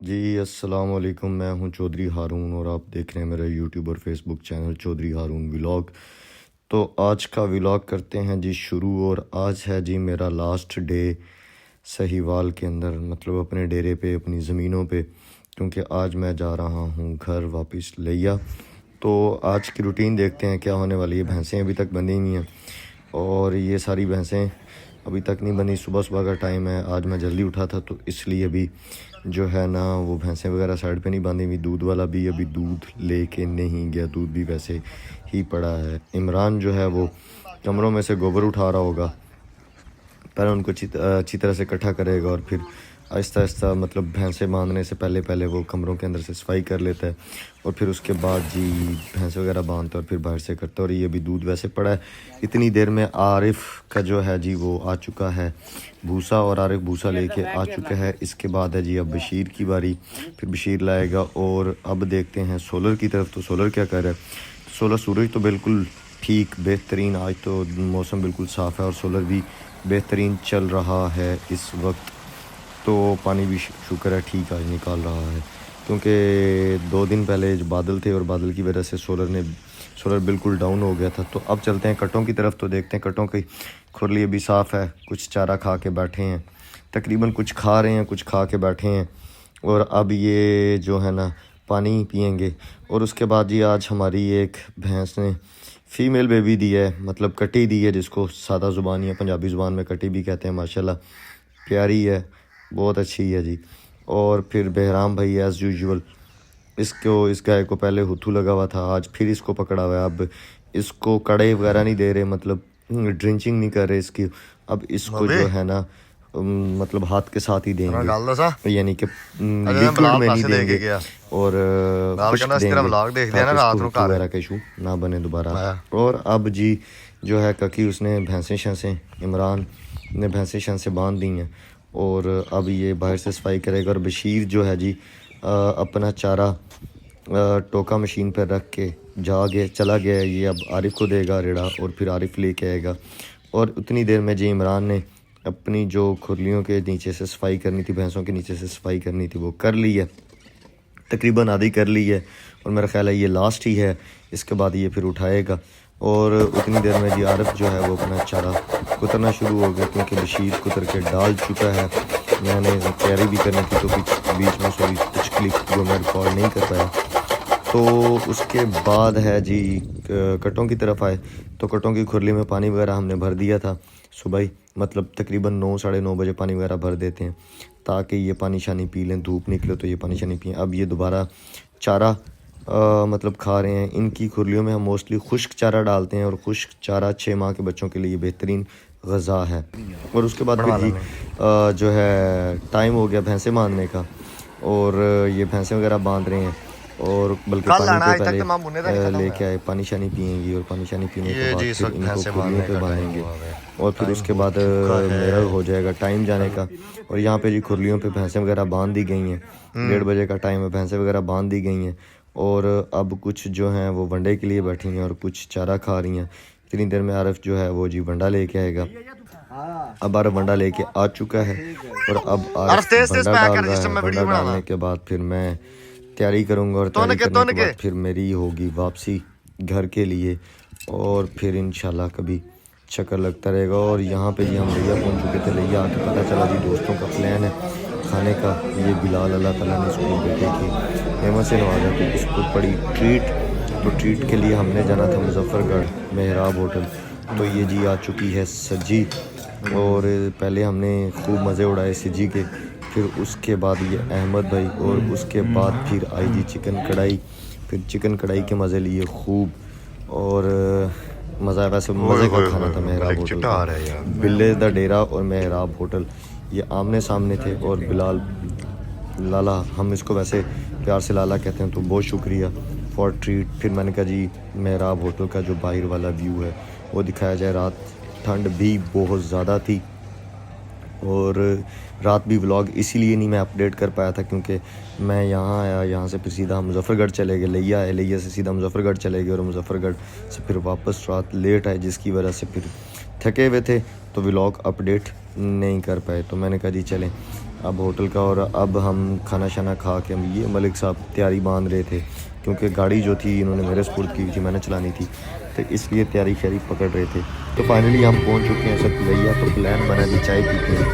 जी अस्सलाम वालेकुम। मैं हूं चौधरी हारून और आप देख रहे हैं मेरा यूट्यूब और फेसबुक चैनल चौधरी हारून व्लॉग। तो आज का व्लॉग करते हैं जी शुरू। और आज है जी मेरा लास्ट डे सहीवाल के अंदर, मतलब अपने डेरे पे, अपनी ज़मीनों पे, क्योंकि आज मैं जा रहा हूं घर वापस लिया। तो आज की रूटीन देखते हैं क्या होने वाली है। भैंसें अभी तक बंधी हुई हैं और ये सारी भैंसें अभी तक नहीं बनी। सुबह सुबह का टाइम है, आज मैं जल्दी उठा था तो इसलिए अभी जो है ना वो भैंसें वगैरह साइड पे नहीं बांधी हुई। दूध वाला भी अभी दूध लेके नहीं गया, दूध भी वैसे ही पड़ा है। इमरान जो है वो कमरों में से गोबर उठा रहा होगा, पहले उनको अच्छी तरह से इकट्ठा करेगा और फिर आहिस्ता आहिस्ता, मतलब भैंसें बांधने से पहले पहले वो कमरों के अंदर से सफाई कर लेता है और फिर उसके बाद जी भैंस वगैरह बांधता है और फिर बाहर से करता है। और ये भी दूध वैसे पड़ा है। इतनी देर में आरिफ का जो है जी वो आ चुका है भूसा, और आरिफ भूसा लेके आ चुका है। इसके बाद है जी अब बशीर की बारी, फिर बशीर लाएगा। और अब देखते हैं सोलर की तरफ, तो सोलर क्या कर रहा है। सोलर सूरज तो बिल्कुल ठीक बेहतरीन, आज तो मौसम बिल्कुल साफ़ है और सोलर भी बेहतरीन चल रहा है इस वक्त। तो पानी भी शुक्र है ठीक आज निकाल रहा है, क्योंकि 2 दिन पहले जो बादल थे और बादल की वजह से सोलर बिल्कुल डाउन हो गया था। तो अब चलते हैं कटों की तरफ, तो देखते हैं कटों की खुरली अभी साफ़ है। कुछ चारा खा के बैठे हैं, तकरीबन कुछ खा रहे हैं, कुछ खा के बैठे हैं। और अब ये जो है ना पानी पियेंगे। और उसके बाद जी आज हमारी एक भैंस ने फ़ीमेल बेबी दी है, मतलब कटी दी है, जिसको सादा ज़ुबान या पंजाबी ज़ुबान में कटी भी कहते हैं। माशाल्लाह प्यारी है, बहुत अच्छी है जी। और फिर बहराम भाई एज़ यूजुअल, इस गाय को पहले हुथू लगा हुआ था, आज फिर इसको पकड़ा हुआ है। अब इसको कड़े वगैरह नहीं दे रहे, मतलब ड्रिंचिंग नहीं कर रहे इसकी। अब इसको जो है ना मतलब हाथ के साथ ही देंगे, यानी कि लिक्विड में नहीं देंगे और खुश्क देंगे ताकि इसको वगैरह का इशू ना बने दोबारा। और अब जी जो है ककी उसने भैंसें शैंसें, इमरान ने भैंसें शैंसें बांध दी हैं और अब ये बाहर से सफाई करेगा। और बशीर जो है जी अपना चारा टोका मशीन पर रख के चला गया है। ये अब आरिफ को देगा रेड़ा और फिर आरिफ लेके आएगा। और उतनी देर में जी इमरान ने अपनी जो खुरलियों के नीचे से सफाई करनी थी, भैंसों के नीचे से सफाई करनी थी, वो कर ली है, तकरीबन आधी कर ली है। और मेरा ख्याल है ये लास्ट ही है, इसके बाद ये फिर उठाएगा। और उतनी देर में जी आरिफ जो है वो अपना चारा कुतरना शुरू हो गया, क्योंकि बशीर कुतर के डाल चुका है। मैंने तैयारी भी करनी थी तो बीच में सॉरी कुछ क्लिप जो मैं रिकॉर्ड नहीं कर पाया। तो उसके बाद है जी कटों की तरफ आए, तो कटों की खुरली में पानी वगैरह हमने भर दिया था सुबह ही, मतलब तकरीबन 9 साढ़े 9 बजे पानी वगैरह भर देते हैं ताकि ये पानी शानी पी लें, धूप निकले तो ये पानी शानी पिए। अब ये दोबारा चारा मतलब खा रहे हैं। इनकी खुरलियों में हम मोस्टली खुश्क चारा डालते हैं और खुश्क चारा 6 माह के बच्चों के लिए बेहतरीन गज़ा है। और उसके बाद फिर जी जो है टाइम हो गया भैंसें बांधने का, और ये भैंसें वगैरह बांध रहे हैं। और बल्कि पानी को पहले लेके आए, पानी शानी पियेंगी और पानी शानी पीने के बाद फिर इनको खुरलियों पे बांधेंगे और फिर उसके बाद मेरा हो जाएगा टाइम जाने का। और यहाँ पे जी खुरलियों पे भैंसें वगैरह बांध दी गई हैं, 1:30 बजे का टाइम है, भैंसें वगैरह बांध दी गई हैं। और अब कुछ जो हैं वो वंडे के लिए बैठी हैं और कुछ चारा खा रही हैं। इतनी देर में आरिफ जो है वो जी वंडा लेके आएगा। अब आरिफ वंडा लेके आ चुका है और अब आरिफ वंडा डाल रहा है। वंडा डालने के बाद फिर मैं तैयारी करूँगा और तैयारी करने के बाद फिर मेरी होगी वापसी घर के लिए और फिर इंशाल्लाह कभी चक्कर लगता रहेगा। और यहाँ पे जी हम लिया पहुँच चुके थे। लिया आके पता चला जी दोस्तों का प्लान है खाने का। ये बिलाल अल्लाह ताला ने इसको बेटे की नेमत से नवाजा तो इसको पड़ी ट्रीट। तो ट्रीट के लिए हमने जाना था मुजफ्फरगढ़ मेहराब होटल। तो ये जी आ चुकी है सज्जी और पहले हमने खूब मज़े उड़ाए सज्जी के, फिर उसके बाद ये अहमद भाई और उसके बाद फिर आई जी चिकन कढ़ाई। फिर चिकन कढ़ाई के मज़े लिए खूब और मज़ा, वैसे मज़े का खाना था मेहराब होटल का। बिल्ले दा डेरा और मेहराब होटल ये आमने सामने थे। और बिलाल लाला, हम इसको वैसे प्यार से लाला कहते हैं, तो बहुत शुक्रिया फॉर ट्रीट। फिर मैंने कहा जी मेहराब होटल का जो बाहर वाला व्यू है वो दिखाया जाए। रात ठंड भी बहुत ज़्यादा थी और रात भी व्लॉग इसीलिए नहीं मैं अपडेट कर पाया था क्योंकि मैं यहाँ आया, यहाँ से फिर सीधा मुजफ्फरगढ़ चले गए, लिया से सीधा मुजफ्फरगढ़ चले गए और मुजफ्फरगढ़ से फिर वापस रात लेट आए, जिसकी वजह से फिर थके हुए थे तो व्लॉग अपडेट नहीं कर पाए। तो मैंने कहा जी चलें अब होटल का। और अब हम खाना शाना खा के ये मलिक साहब तैयारी बांध रहे थे, क्योंकि गाड़ी जो थी इन्होंने मेरे स्पुर्द की थी, मैंने चलानी थी, तो इसलिए तैयारी शैयारी पकड़ रहे थे। तो फाइनली हम पहुंच चुके हैं सकलैया। तो प्लान बना जी चाय पीते हैं,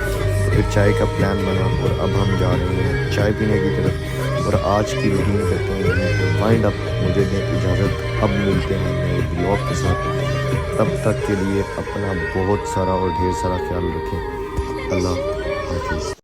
तो फिर चाय का प्लान बना और अब हम जा रहे हैं चाय पीने की तरफ। और आज की रूटीन करते हैं यहीं पे वाइंड अप। मुझे दें इजाज़त, अब मिलते हैं नए ब्लॉग के साथ। तब तक के लिए अपना बहुत सारा और ढेर सारा ख्याल रखें। अल्लाह हाफिज़।